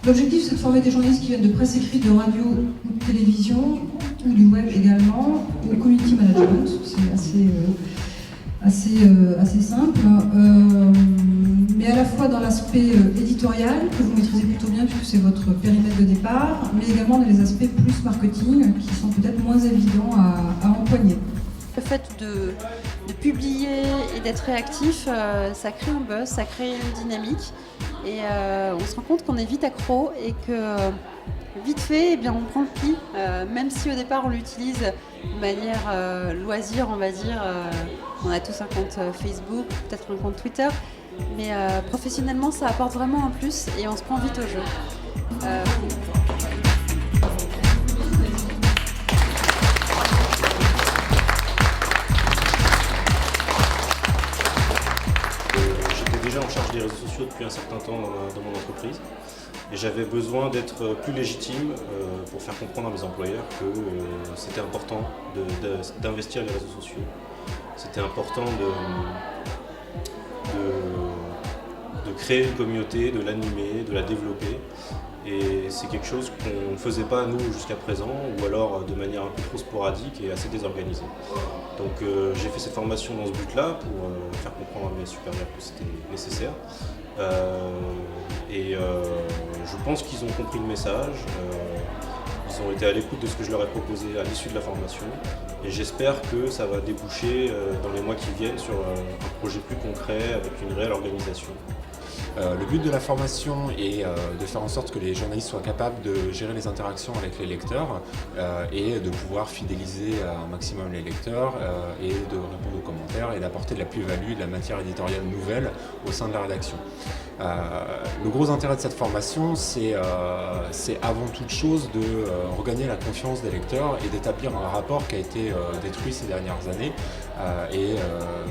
L'objectif, c'est de former des journalistes qui viennent de presse écrite, de radio ou de télévision, ou du web également, au community management. C'est assez simple. Mais à la fois dans l'aspect éditorial, que vous maîtrisez plutôt bien puisque c'est votre périmètre de départ, mais également dans les aspects plus marketing, qui sont peut-être moins évidents à empoigner. Le fait de publier et d'être réactif, ça crée un buzz, ça crée une dynamique et on se rend compte qu'on est vite accro et que vite fait, eh bien, on prend le pli, même si au départ on l'utilise de manière loisir, on va dire. On a tous un compte Facebook, peut-être un compte Twitter, mais professionnellement ça apporte vraiment un plus et on se prend vite au jeu. J'étais déjà en charge des réseaux sociaux depuis un certain temps dans mon entreprise et j'avais besoin d'être plus légitime pour faire comprendre à mes employeurs que c'était important d'investir les réseaux sociaux. C'était important de créer une communauté, de l'animer, de la développer. Et c'est quelque chose qu'on ne faisait pas nous jusqu'à présent, ou alors de manière un peu trop sporadique et assez désorganisée. Donc j'ai fait cette formation dans ce but-là pour faire comprendre à mes supérieurs que c'était nécessaire. Je pense qu'ils ont compris le message. Ils ont été à l'écoute de ce que je leur ai proposé à l'issue de la formation et j'espère que ça va déboucher dans les mois qui viennent sur un projet plus concret avec une réelle organisation. Le but de la formation est de faire en sorte que les journalistes soient capables de gérer les interactions avec les lecteurs et de pouvoir fidéliser un maximum les lecteurs et de répondre aux commentaires et d'apporter de la plus-value, de la matière éditoriale nouvelle au sein de la rédaction. Le gros intérêt de cette formation, c'est avant toute chose de regagner la confiance des lecteurs et d'établir un rapport qui a été détruit ces dernières années et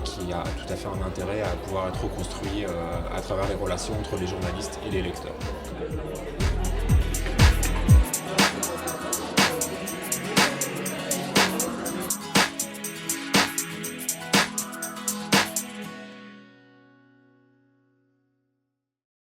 qui a tout à fait un intérêt à pouvoir être reconstruit à travers les relations entre les journalistes et les lecteurs.